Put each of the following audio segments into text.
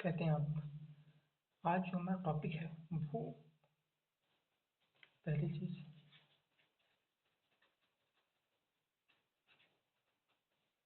कहते हैं आप। आज जो हमारा टॉपिक है वो पहली चीज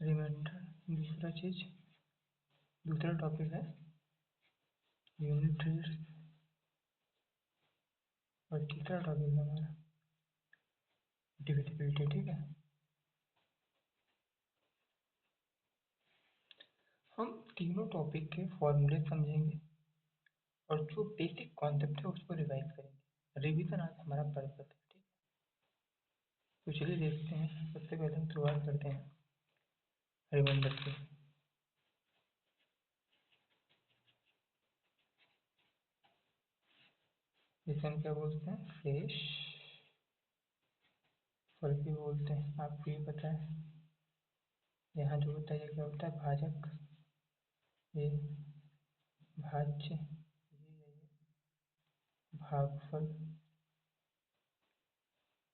रिमाइंडर। दूसरा टॉपिक है यूनिट टेस्ट। और तीसरा टॉपिक है हमारा डिविजिबिलिटी। ठीक है, हम तीनों टॉपिक के फॉर्मूले समझेंगे और जो बेसिक कॉन्सेप्ट है उसको रिवाइज करेंगे। रिवीजन आज हमारा पर्पस है। ठीक है, तो चलिए देखते हैं। सबसे पहले हम शुरुआत करते हैं रिमाइंडर से। जिसे हम क्या बोलते हैं, फ्लैश और भी बोलते हैं। आपको ये पता है यहाँ जो होता है ये क्या होता है, भाजक। ये भाज्य, भागफल।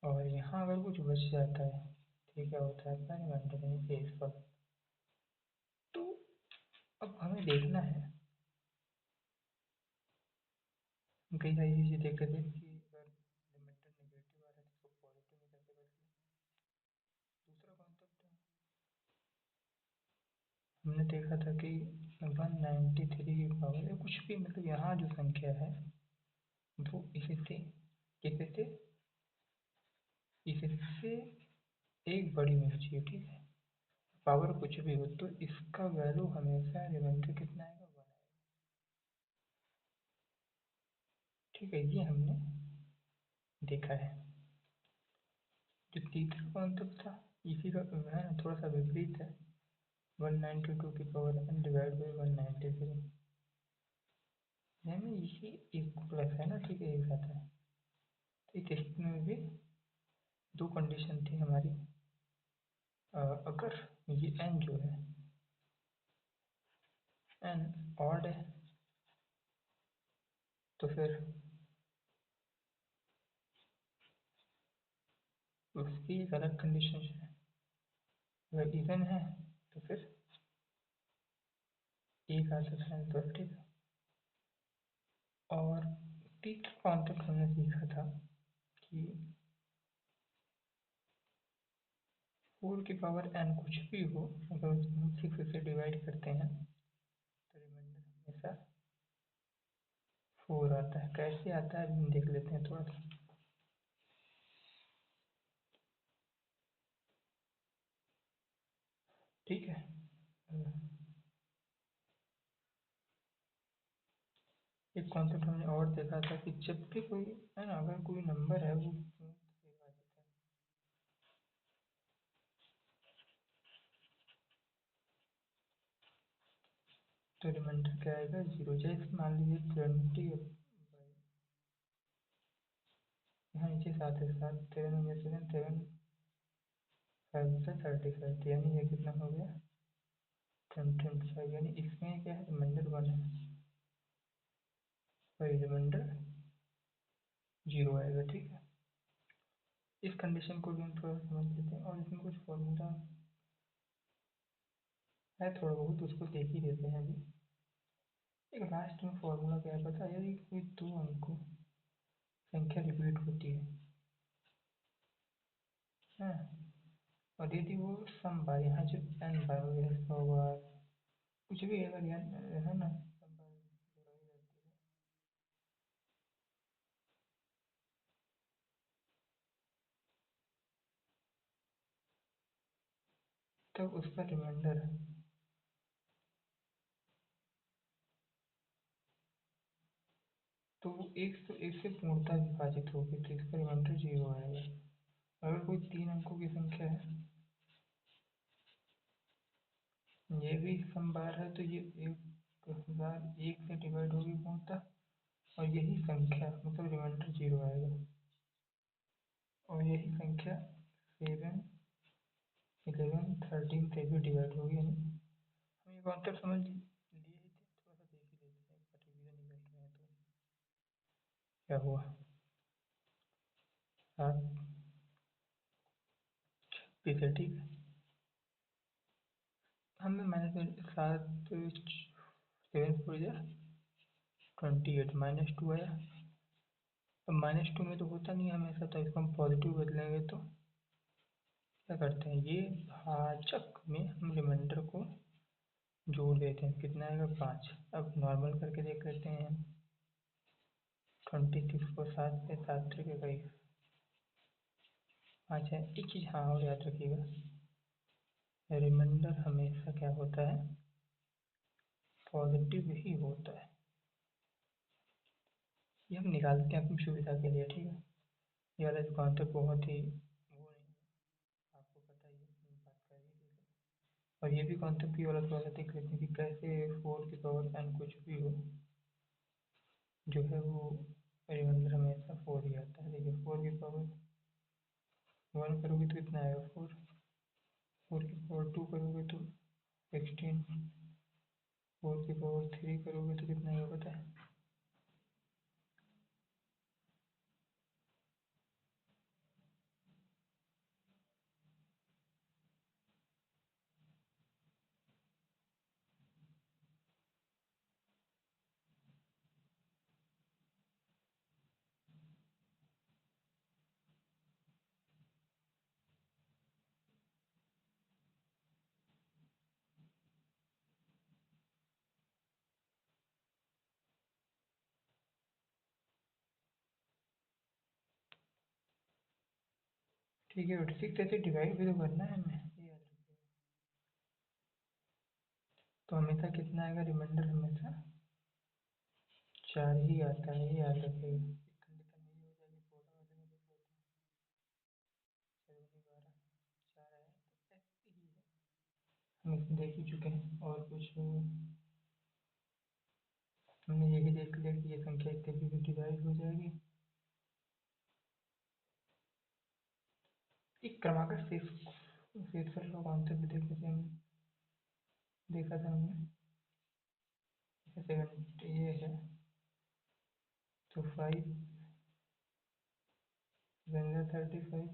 और यहाँ अगर कुछ बच जाता है तो ये क्या होता है, आपका रिमाइंडर यानी शेषफल। तो अब हमें देखना है, हम कई सारी चीज़ें देख रहे थे कि अगर रिमाइंडर नेगेटिव आ रहा है तो उसको पॉजिटिव में कैसे बदलें। दूसरा कॉन्सेप्ट हमने देखा था कि 193 की पावर या कुछ भी, मतलब यहाँ जो संख्या है वो इससे एक बड़ी होनी चाहिए। ठीक है, पावर कुछ भी हो तो इसका वैल्यू हमेशा रिमाइंडर कितना आएगा, 1 आएगा। ठीक है, ये हमने देखा है। जो तीसरा कॉन्सेप्ट था इसी का है ना, थोड़ा सा विपरीत है। 192 की पावर n डिवाइड बाई 193, यानी इसी एक प्लस है ना। ठीक है, एक साथ है। तो इस स्थिति में भी दो कंडीशन थी हमारी। अगर ये n जो है n ऑड है तो फिर उसकी एक अलग कंडीशन है। अगर इवन है तो फिर एक आ सकता है। तो ठीक है, और तीसरा कॉन्सेप्ट हमने सीखा था कि 4 की पावर n कुछ भी हो, अगर उसको हम 6 से डिवाइड करते हैं तो रिमाइंडर हमेशा 4 आता है। कैसे आता है हम देख लेते हैं थोड़ा सा। ठीक है, एक कॉन्सेप्ट हमने और देखा था कि जब भी कोई है ना, अगर कोई नंबर है वो तो रिमाइंडर क्या आएगा, 0। जैसे मान लीजिए 20, यहाँ नीचे 7 है, 7 7 में 7 7 5 से 35, यानी ये कितना हो गया 25। यानी इसमें क्या है, रिमाइंडर 1 है और रिमाइंडर 0 आएगा। ठीक है, इस कंडीशन को भी हम थोड़ा समझ लेते हैं और इसमें कुछ फॉर्मूला है थोड़ा बहुत, उसको देख ही देते हैं अभी। एक लास्ट में फॉर्मूला क्या है पता है, यदि कोई दो अंकों संख्या रिपीट होती है और यदि वो सम बार, यहाँ जो n बार वगैरह 100 बार कुछ भी अगर है ना सम बार दोहराई जाती है तब उसका रिमाइंडर तो वो एक से पूर्णतः विभाजित होगी तो इसका रिमाइंडर 0 आएगा। अगर कोई 3 अंकों की संख्या है, ये भी सम बार है, तो ये 1001 से डिवाइड होगी पूर्णतः और यही संख्या मतलब रिमाइंडर 0 आएगा। और यही संख्या 7 11 13 से भी डिवाइड होगी। यानी हम ये कॉन्सेप्ट समझ लिए ही थे, थोड़ा सा देख ही लेते हैं, एक बार रिवीजन ही कर रहे हैं। तो क्या हुआ, 7 पीछे। ठीक है, हमें माइनस में 7 7 4 जा 28 -2 आया। अब -2 में तो होता नहीं है हमेशा, तो इसको हम पॉजिटिव बदलेंगे तो क्या करते हैं, ये भाजक में हम रिमाइंडर को जोड़ देते हैं, कितना आएगा 5। अब नॉर्मल करके देख लेते हैं हम। 26 को 7 पे 7 3 के करीब 5 है। एक चीज़ हाँ और याद रखिएगा, रिमाइंडर हमेशा क्या होता है, पॉजिटिव ही होता है। ये हम निकालते हैं अपनी सुविधा के लिए, ठीक है। ये वाला जो कॉन्सेप्ट बहुत ही वो नहीं है, आपको पता ही है, बात कर ही थी। और ये भी कॉन्सेप्ट ये वाला थोड़ा सा देख लेते हैं कि कैसे 4 की पावर n कुछ भी हो, जो है वो रिमाइंडर हमेशा 4 ही आता है। देखिए 4 की पावर 1 करोगे तो कितना आएगा 4, 4 की पावर 2 करोगे तो 16, 4 की पावर 3 करोगे तो कितना आएगा पता है? ठीक है, 86 ऐसे डिवाइड भी तो करना है हमें, ये याद रखिएगा। तो हमेशा कितना आएगा रिमाइंडर, हमेशा 4 ही आता है, ये याद रखिएगा। कंडीशन यही हो जाएगी, पूरा वाले में देख लेते हैं। 7 12 4 आया, तो ऐसे ही है, हम इसे देख ही चुके हैं। और कुछ हमने यही देख लिया कि ये संख्या इतने भी डिवाइड हो जाएगी। एक क्रमागत शेषफल का कॉन्सेप्ट देख लेते हैं, देखा था हमने। सेवन ये है, तो 5 35।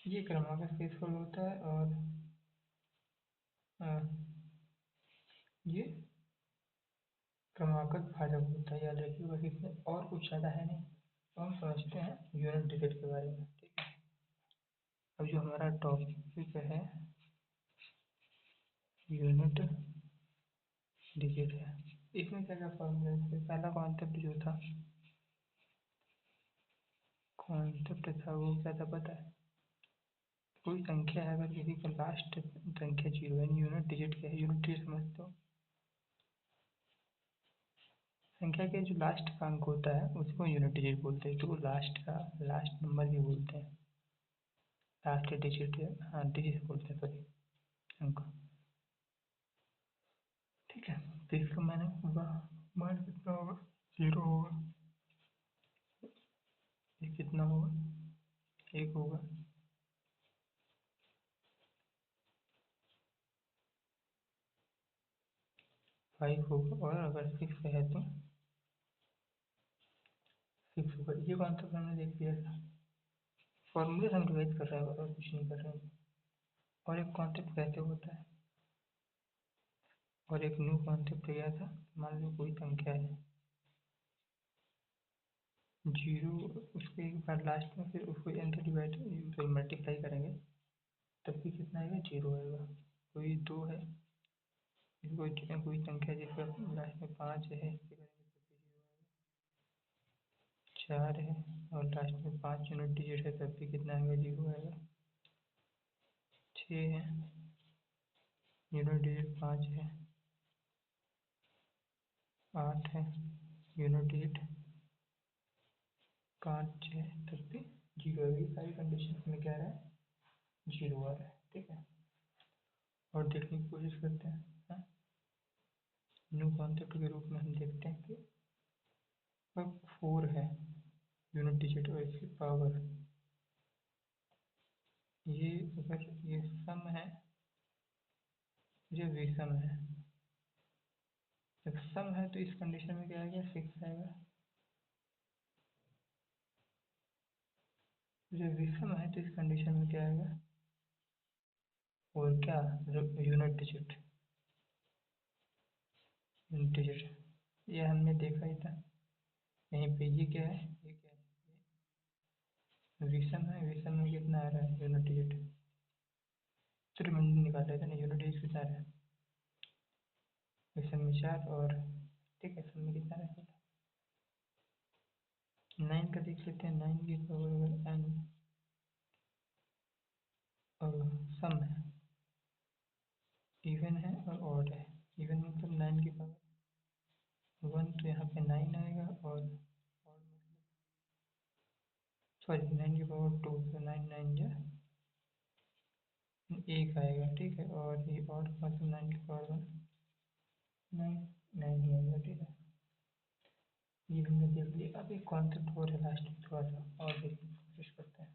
ये क्रमागत शेषफल होता है, और ये क्रमागत भाजक होता है, याद रखिए। बस इसमें और कुछ ज़्यादा है नहीं। तो हम समझते हैं यूनिट डिजिट के बारे में, ठीक है। अब जो हमारा टॉपिक है यूनिट डिजिट है, इसमें क्या क्या फॉर्मूला है। पहला कॉन्सेप्ट जो था, कॉन्सेप्ट था वो क्या था पता है? कोई संख्या है, अगर किसी का लास्ट संख्या 0 है, यूनिट डिजिट क्या है, यूनिट डिजिट समझते हो? संख्या के जो लास्ट का अंक होता है उसको यूनिट डिजिट बोलते हैं, तो लास्ट का लास्ट नंबर भी बोलते हैं, लास्ट डिजिट, हाँ डिजिट बोलते हैं, सॉरी, अंक, ठीक है। तो इसका मैंने होगा, मान कितना होगा, 0 होगा। ये कितना होगा, 1 होगा। 5 होगा, और अगर 6 है तो 6 होगा। ये कॉन्सेप्ट हमने देख लिया था। फॉर्मूले हम रिवाइज कर रहे हैं, और कुछ नहीं कर रहे हैं। और एक कॉन्सेप्ट कैसे होता है, और एक न्यू कॉन्सेप्ट क्या था, मान लो कोई संख्या है 0, उसके एक बार लास्ट में फिर उसको n से डिवाइड तो मल्टीप्लाई करेंगे, तब भी कितना आएगा, 0 आएगा। कोई 2 है, कोई संख्या जिसका लास्ट में 5 है, इसके करेंगे तब भी 0 आएगा। 4 है और लास्ट में 5 यूनिट डिजिट है, तब भी कितना आएगा, 0 आएगा। 6 है, यूनिट डिजिट 5 है। 8 है, यूनिट डिजिट 5 है, तब भी 0 आएगी। सारी कंडीशन में क्या आ रहा है, 0 आ रहा है, ठीक है। और देखने की कोशिश करते हैं, हाँ? न्यू कॉन्सेप्ट के रूप में हम देखते हैं कि अब 4 है यूनिट डिजिट, और इसकी पावर, ये अगर ये सम है जब विषम है, जब सम है तो इस कंडीशन में क्या आएगा, 6 आएगा। जब विषम है तो इस कंडीशन में क्या आएगा, और क्या, यूनिट डिजिट, यूनिट डिजिट, ये हमने देखा ही था। यहीं पे ये क्या है, ये क्या है, विषम है, विषम में कितना आ रहा है, यूनिट डिजिट। तो रिमाइंडर निकाल लेते हैं ना, यूनिट डिजिट कितना आ रहा है, विषम में 4 और ठीक है, सम में कितना आ रहा है, 9 का देख लेते हैं। 9 की पावर अगर n और सम है, इवन है और ऑड है। इवन मतलब 9 की पावर 1, तो यहाँ पे 9 आएगा, और ऑड सॉरी 9 की पावर 2, तो 9 9 जा 1 आएगा, ठीक है। और ये ऑड मतलब 9 की पावर 1 9 9 ही आएगा, ठीक है। ये हमने देख लिया। अब एक कॉन्सेप्ट और है लास्ट में, थोड़ा सा और देखने की कोशिश करते हैं।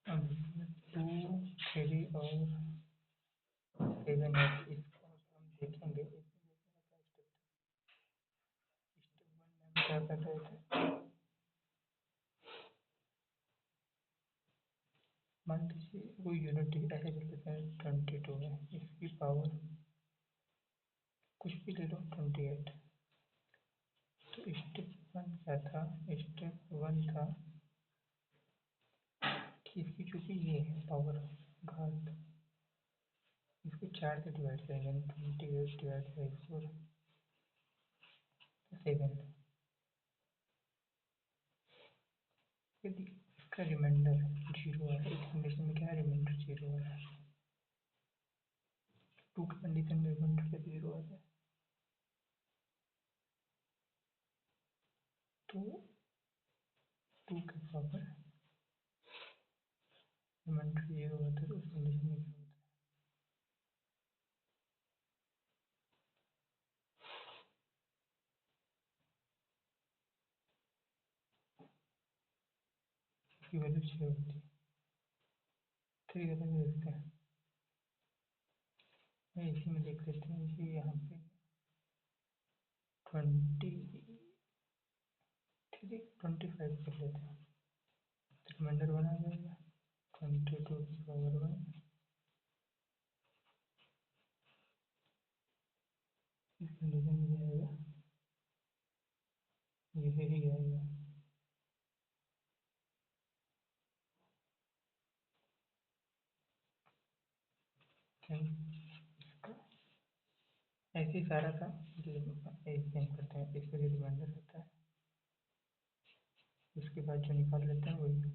अब 2 3 और 7 8 इसको हम देखेंगे। इसमें देखने का क्या स्टेप था, स्टेप 1 में हम क्या कर रहे थे, मान लीजिए कोई यूनिट ऐसे कर लेते हैं, 22 है, इसकी पावर कुछ भी ले लो, 28। तो स्टेप 1 क्या था, स्टेप 1 था कि इसकी चूंकि ये है पावर घात, इसको 4 से डिवाइड करेंगे, 28 डिवाइड बाई 4 7। यदि इसका रिमाइंडर 0 है, इस कंडीशन में क्या है, रिमाइंडर 0 है। 2 की कंडीशन में रिमाइंडर का 0 आता है, तो 2 के पावर रिमाइंडर 0 आता है, तो उस कंडीशन में क्या होता है, इसकी वैल्यू 6 होती है। ठीक है, तो देखते हैं, मैं इसी में देख लेते हैं कि यहाँ पे 25 कर लेते हैं, तो रिमाइंडर 1 आ जाएगा। 22 की पावर 1 इस कंडीशन में जाएगा, ये ही आएगा। ऐसे ही सारा था, मतलब एक दिन करते हैं, इसका जो रिमाइंडर होता है उसके बाद जो निकाल लेते हैं वही हमारा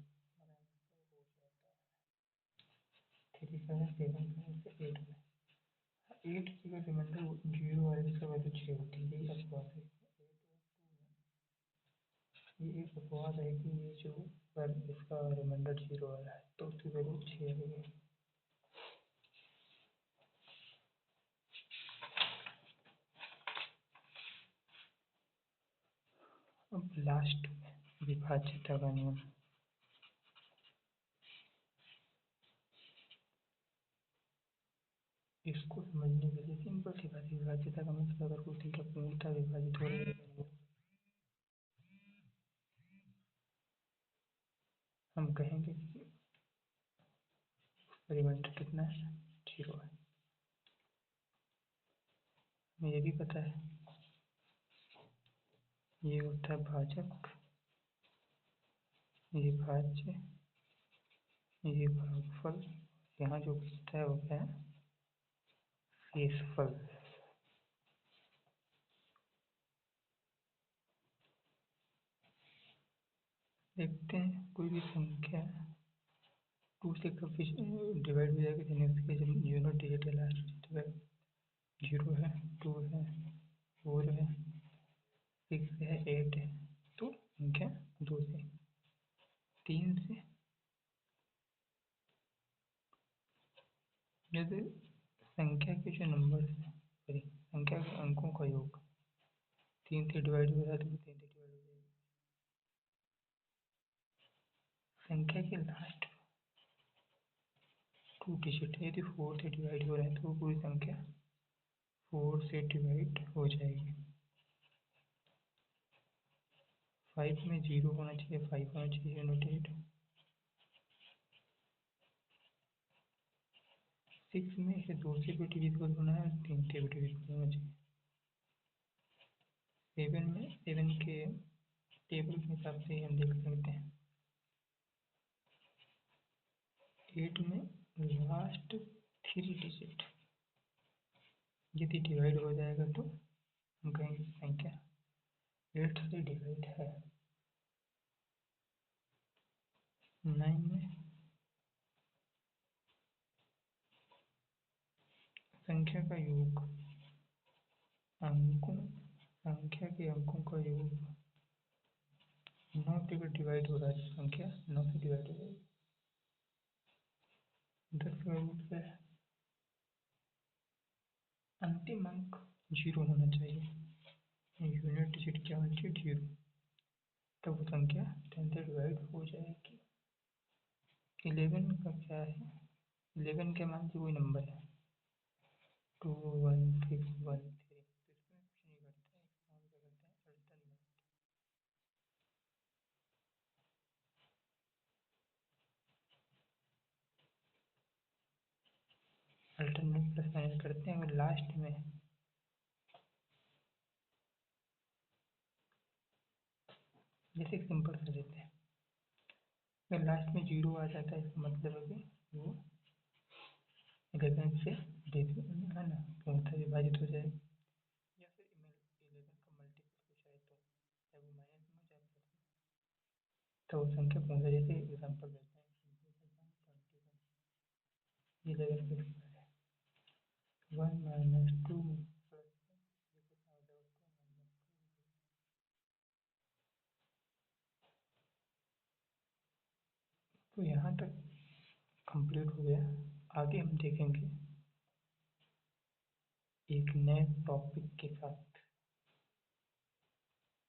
आंसर हो जाता है। 3 का है, 7 का है, फिर 8 का है। 8 की अगर रिमाइंडर 0 है, इसका वैल्यू 6 होती है, यही अपवाद है। ये एक अपवाद है कि ये जो पर इसका रिमाइंडर 0 आ रहा है, तो उसकी वैल्यू 6 है। अब लास्ट में विभाज्यता का नियम, इसको समझने के लिए सिंपल सी बात है, विभाज्यता का मतलब अगर कोई संख्या पूर्णतः विभाजित हो रही है तो हम कहेंगे कि रिमाइंडर कितना है, 0 है। हमें ये भी पता है ये होता है भाजक, ये भाज्य, ये भागफल, यहाँ जो बचता है वो क्या है, शेषफल। देखते हैं कोई भी संख्या 2 से कभी डिवाइड हो जाएगी, यानी उसके जब यूनिट डिजिट है लास्ट, 0 है, 2 है, 4 है, 6 है, 8 है। तो संख्या 2 से, 3 से, जैसे संख्या के जो नंबर है, सॉरी संख्या के अंकों का योग 3 से डिवाइड हो रहा है तो वो 3 से डिवाइड हो जाएगा। संख्या के लास्ट 2 डिजिट है, यदि 4 से डिवाइड हो रहा है तो वो पूरी संख्या 4 से डिवाइड हो जाएगी। 5 में 0 होना चाहिए, 5 होना चाहिए, नोटेड। 6 में इसे 2 से भी डिविजिबल होना है, 3 से भी डिविजिबल होना चाहिए। 7 में 7 के टेबल के हिसाब से हम देख सकते हैं। 8 में लास्ट 3 डिजिट यदि डिवाइड हो जाएगा तो हम कहेंगे संख्या 8 से डिवाइड है। 9 में संख्या का योग अंकों संख्या के अंकों का योग 9 से डिवाइड हो रहा है, संख्या 9 से डिवाइड हो जाएगी। 10 का रूट क्या है? अंतिम अंक 0 होना चाहिए, यूनिट डिजिट क्या होनी चाहिए? 0। तब वो संख्या 10 से डिवाइड हो जाएगी। 11 का क्या है? 11 के मान से कोई नंबर है 2 1 6 1 3, तो इसमें कुछ नहीं घटता है, इसको हम क्या करते हैं अल्टरनेट। अल्टरनेट प्लस माइनस करते हैं और लास्ट में जैसे सिंपल सा लेते हैं, अगर लास्ट में 0 आ जाता है इसका मतलब है कि वो 11 से है ना पूर्णतः विभाजित हो जाए, या फिर 11 का मल्टीपल हो जाए, तो चाहे वो माइनस में हो चाहे प्लस में, तो वो संख्या पूर्णतः, जैसे एग्जाम्पल देते हैं 11 के स्क्वायर है 1 माइनस 2 प्लस, देखो क्या हो जाएगा 2 माइनस 2। तो यहाँ तक कंप्लीट हो गया। आगे हम देखेंगे एक नए टॉपिक के साथ।